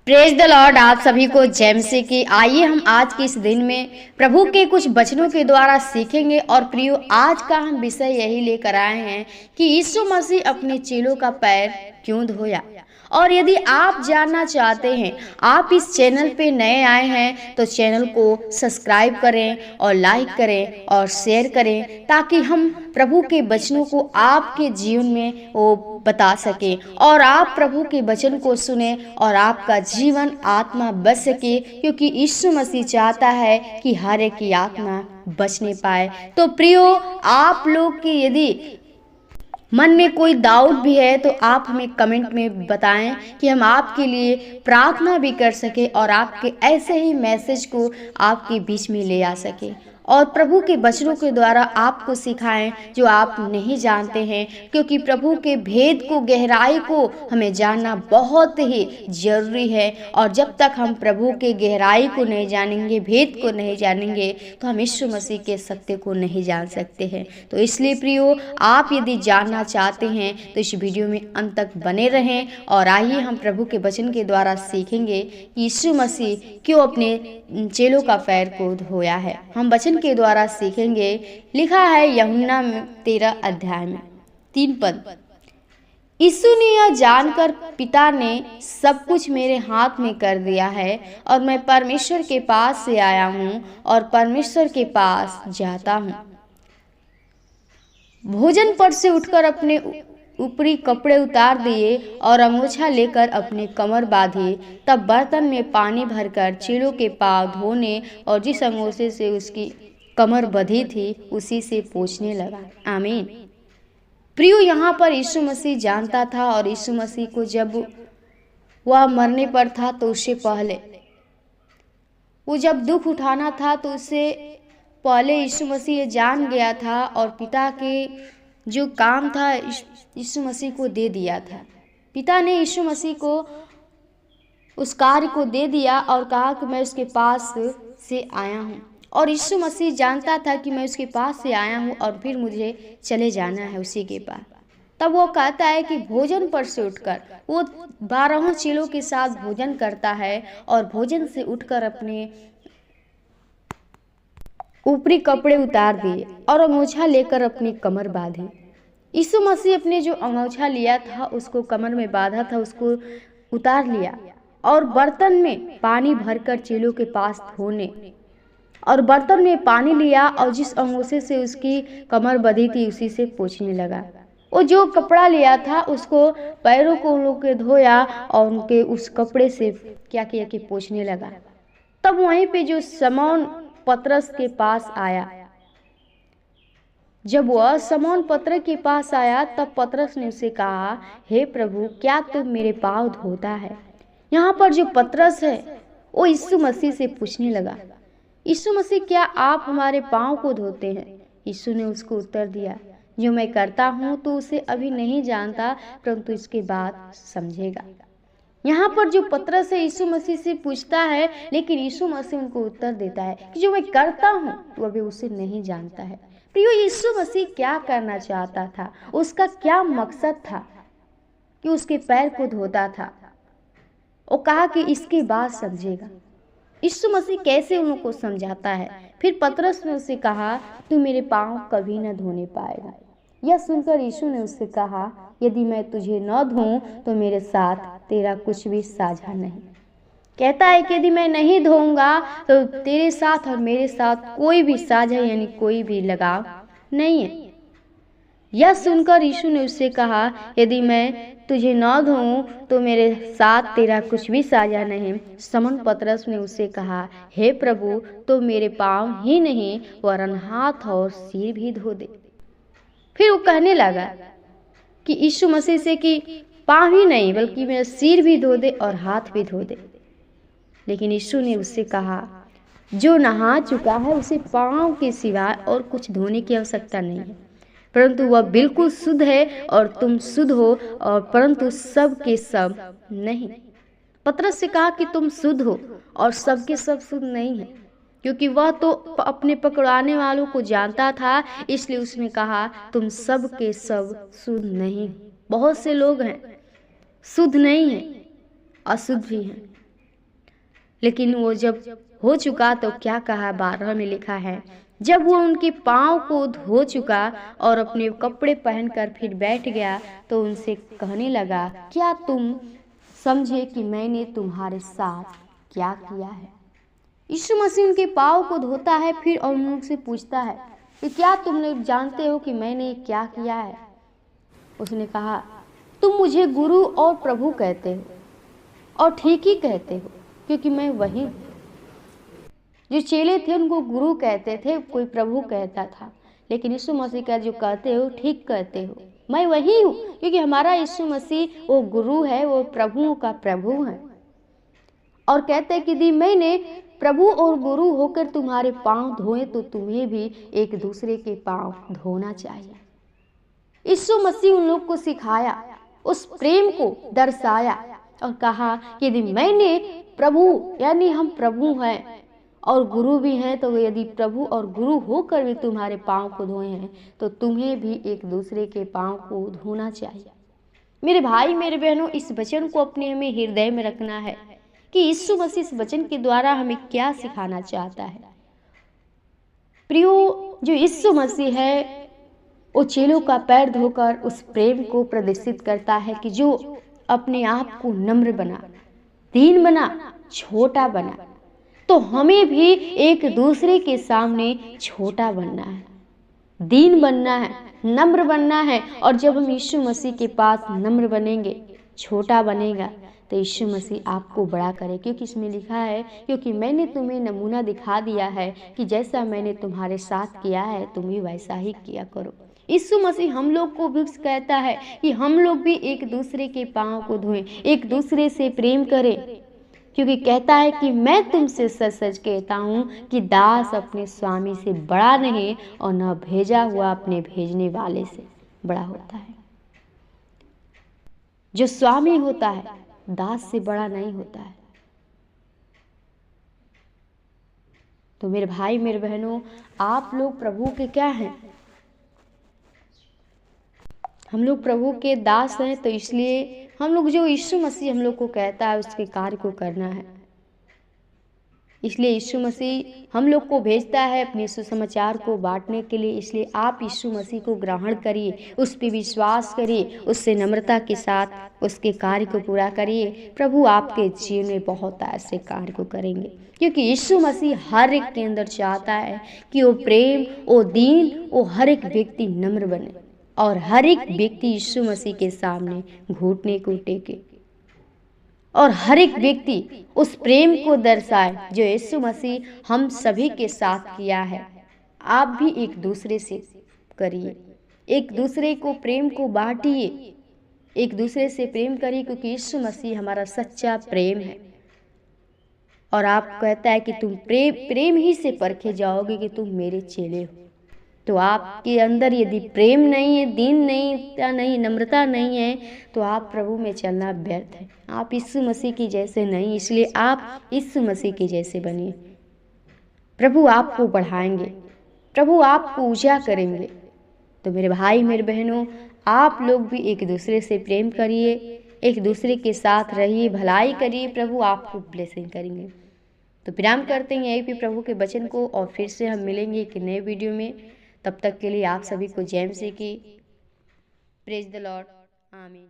Praise the Lord. आप सभी को जय मसीह की। आइए हम आज के इस दिन में प्रभु के कुछ वचनों के द्वारा सीखेंगे। और प्रियो, आज का हम विषय यही लेकर आए हैं कि यीशु मसीह अपने चेलों का पैर क्यों धोया। और यदि आप जानना चाहते हैं, आप इस चैनल पे नए आए हैं, तो चैनल को सब्सक्राइब करें और लाइक करें और शेयर करें, ताकि हम प्रभु के वचनों को आपके जीवन में वो बता सके और आप प्रभु के वचन को सुने और आपका जीवन आत्मा बच सके, क्योंकि यीशु मसीह चाहता है कि हर एक की आत्मा बचने पाए। तो प्रियो, आप लोग की यदि मन में कोई डाउट भी है तो आप हमें कमेंट में बताएं कि हम आपके लिए प्रार्थना भी कर सके और आपके ऐसे ही मैसेज को आपके बीच में ले आ सके और प्रभु के वचनों के द्वारा आपको सिखाएं जो आप नहीं जानते हैं, क्योंकि प्रभु के भेद को, गहराई को हमें जानना बहुत ही जरूरी है। और जब तक हम प्रभु के गहराई को नहीं जानेंगे, भेद को नहीं जानेंगे, तो हम यीशु मसीह के सत्य को नहीं जान सकते हैं। तो इसलिए प्रियो, आप यदि जानना चाहते हैं तो इस वीडियो में अंत तक बने रहें और आइए हम प्रभु के वचन के द्वारा सीखेंगे कि यीशु मसीह क्यों अपने चेलों का पैर को धोया है। हम वचन के द्वारा सीखेंगे। लिखा है यूहन्ना 13 अध्याय में 3 पद। यीशु ने यह जानकर पिता ने सब कुछ मेरे हाथ में कर दिया है और मैं परमेश्वर के पास से आया हूँ और परमेश्वर के पास जाता हूँ। भोजन पर से उठकर अपने ऊपरी कपड़े उतार दिए और अंगोछा लेकर अपने कमर बांधी। तब बर्तन में पानी भरकर चेलों के पाँव धोने और जिस अंगोछे से उसकी कमर बंधी थी उसी से पोंछने लगा। आमीन। प्रियो, यहाँ पर यीशु मसीह जानता था और यीशु मसीह को जब वह मरने पर था तो उससे पहले, वो जब दुख उठाना था तो उससे पहले यीशु मसीह ये जान गया था और पिता के जो काम था यीशु मसीह को दे दिया था। पिता ने यीशु मसीह को उस कार्य को दे दिया और कहा कि मैं उसके पास से आया हूँ। और यीशु मसीह जानता था कि मैं उसके पास से आया हूँ और फिर मुझे चले जाना है उसी के पास। तब वो कहता है कि भोजन पर से उठकर वो 12 चेलों के साथ भोजन करता है और भोजन से उठकर अपने ऊपरी कपड़े उतार दिए और अंगोछा लेकर अपनी कमर बांधी। यीशु मसीह अपने जो अंगोछा लिया था उसको कमर में बांधा था, उसको उतार लिया और बर्तन में पानी भरकर चेलों के पास धोने और बर्तन में पानी लिया और जिस अंगोछे से उसकी कमर बंधी थी उसी से पोंछने लगा। वो जो कपड़ा लिया था उसको पैरों को उन लोग के धोया और उनके उस कपड़े से क्या किया कि पोंछने लगा। तब वहीं पे जो शमौन पतरस के पास आया, जब वह शमौन पतरस के पास आया तब पतरस ने उसे कहा, हे प्रभु, क्या तुम मेरे पाँव धोता है। यहाँ पर जो पतरस है वो यीशु मसीह से पूछने लगा, यीशु मसीह, क्या आप हमारे पाँव को धोते हैं। यीशु ने उसको उत्तर दिया, जो मैं करता हूँ तो उसे अभी नहीं जानता, परंतु इसके बाद समझेगा। यहाँ पर जो पतरस है यीशु मसीह से पूछता है, लेकिन यीशु मसीह उनको उत्तर देता है कि जो मैं करता हूँ वो अभी उसे नहीं जानता है। प्रियो, यीशु मसीह क्या करना चाहता था, उसका क्या मकसद था कि उसके पैर को धोता था। वो कहा कि इसके बाद समझेगा। यीशु मसीह कैसे उनको समझाता है। फिर पतरस ने उसे कहा, तू मेरे पाँव कभी न धोने पाएगा। यह सुनकर यीशु ने उससे कहा, यदि मैं तुझे न धोऊं तो मेरे साथ तेरा कुछ भी साझा नहीं। कहता है कि यदि मैं नहीं धोऊंगा तो तेरे साथ और मेरे साथ कोई भी साझा यानी कोई भी लगाव नहीं है। यह सुनकर यीशु ने उससे कहा, यदि मैं तुझे न धोऊं तो मेरे साथ तेरा कुछ भी साझा नहीं। शमौन पतरस ने उससे कहा, हे प्रभु, तो मेरे पाँव ही नहीं वरन हाथ और सिर भी धो दे। फिर वो कहने लगा कि यीशु मसीह से कि पाँव ही नहीं बल्कि मेरा सिर भी धो दे और हाथ भी धो दे। लेकिन यीशु ने उससे कहा, जो नहा चुका है उसे पाँव के सिवाय और कुछ धोने की आवश्यकता नहीं है, परंतु वह बिल्कुल शुद्ध है और तुम शुद्ध हो, और परंतु सब के सब नहीं। पतरस से कहा कि तुम शुद्ध हो और सब के सब शुद्ध नहीं है, क्योंकि वह तो अपने पकड़ाने वालों को जानता था। इसलिए उसने कहा, तुम सब के सब शुद्ध नहीं। बहुत से लोग हैं शुद्ध नहीं हैं, अशुद्ध भी हैं, लेकिन वो जब हो चुका तो क्या कहा, 12 में लिखा है, जब वो उनके पाँव को धो चुका और अपने कपड़े पहनकर फिर बैठ गया तो उनसे कहने लगा, क्या तुम समझे कि मैंने तुम्हारे साथ क्या किया है। यीशु मसीह उनके पाँव को धोता है फिर और उनसे पूछता है कि क्या तुम लोग जानते हो कि मैंने क्या किया है। उसने कहा, तुम मुझे गुरु और प्रभु कहते हो और ठीक ही कहते हो, क्योंकि मैं वही हूँ। जो चेले थे उनको गुरु कहते थे, कोई प्रभु कहता था, लेकिन यीशु मसीह का जो कहते हो ठीक कहते हो, मैं वही हूँ, क्योंकि हमारा यीशु मसीह वो गुरु है, वो प्रभुओं का प्रभु है। और कहते हैं कि यदि मैंने प्रभु और गुरु होकर तुम्हारे पांव धोए तो तुम्हें भी एक दूसरे के पांव धोना चाहिए। यीशु मसीह उन लोग को सिखाया, उस प्रेम को दर्शाया और कहा कि यदि मैंने प्रभु यानी हम प्रभु हैं और गुरु भी हैं, तो यदि प्रभु और गुरु होकर भी तुम्हारे पाँव को धोए हैं तो तुम्हें भी एक दूसरे के पाँव को धोना चाहिए। मेरे भाई मेरे बहनों, इस वचन को अपने हमें हृदय में रखना है कि यीशु मसीह इस वचन के द्वारा हमें क्या सिखाना चाहता है। प्रियो, जो यीशु मसीह है वो चेलों का पैर धोकर उस प्रेम को प्रदर्शित करता है कि जो अपने आप को नम्र बना, दीन बना, छोटा बना, तो हमें भी एक दूसरे के सामने छोटा बनना है, दीन बनना है, नम्र बनना है। और जब हम यीशु मसीह के पास नम्र बनेंगे, छोटा बनेगा, तो यीशु मसीह आपको बड़ा करे, क्योंकि इसमें लिखा है, क्योंकि मैंने तुम्हें नमूना दिखा दिया है कि जैसा मैंने तुम्हारे साथ किया है तुम भी वैसा ही किया करो। यीशु मसीह हम लोग को भी कहता है कि हम लोग भी एक दूसरे के पाँव को धोएं, एक दूसरे से प्रेम करें, क्योंकि कहता है कि मैं तुमसे सच सच कहता हूँ कि दास अपने स्वामी से बड़ा नहीं और न भेजा हुआ अपने भेजने वाले से बड़ा होता है। जो स्वामी होता है दास से बड़ा नहीं होता है। तो मेरे भाई मेरे बहनों, आप लोग प्रभु के क्या हैं? हम लोग प्रभु के दास हैं, तो इसलिए हम लोग जो यीशु मसीह हम लोग को कहता है उसके कार्य को करना है। इसलिए यीशु मसीह हम लोग को भेजता है अपने सुसमाचार को बांटने के लिए। इसलिए आप यीशु मसीह को ग्रहण करिए, उस पर विश्वास करिए, उससे नम्रता के साथ उसके कार्य को पूरा करिए। प्रभु आपके जीवन में बहुत ऐसे कार्य को करेंगे, क्योंकि यीशु मसीह हर एक के अंदर चाहता है कि वो प्रेम, वो दीन, वो हर एक व्यक्ति नम्र बने और हर एक व्यक्ति यीशु मसीह के सामने घुटने को टेके और हर एक व्यक्ति उस प्रेम को दर्शाए जो यीशु मसीह हम सभी के साथ किया है। आप भी एक दूसरे से करिए, एक दूसरे को प्रेम को बांटिए, एक दूसरे से प्रेम करिए, क्योंकि यीशु मसीह हमारा सच्चा प्रेम है। और आप कहता है कि तुम प्रेम ही से परखे जाओगे कि तुम मेरे चेले हो। तो आपके अंदर यदि प्रेम नहीं है, दीन नहीं, नम्रता नहीं है, तो आप प्रभु में चलना व्यर्थ है। आप यीशु मसीह की जैसे नहीं, इसलिए आप यीशु मसीह के जैसे बनिए। प्रभु आपको बढ़ाएंगे, प्रभु आपको ऊंचा करेंगे। तो मेरे भाई मेरे बहनों, आप लोग भी एक दूसरे से प्रेम करिए, एक दूसरे के साथ रहिए, भलाई करिए, प्रभु आपको ब्लेसिंग करेंगे। तो विराम करते हैं यहीं पे प्रभु के वचन को, और फिर से हम मिलेंगे एक नए वीडियो में। तब तक के लिए आप सभी को जय मसीह की। प्रेज द लॉर्ड, आमीन।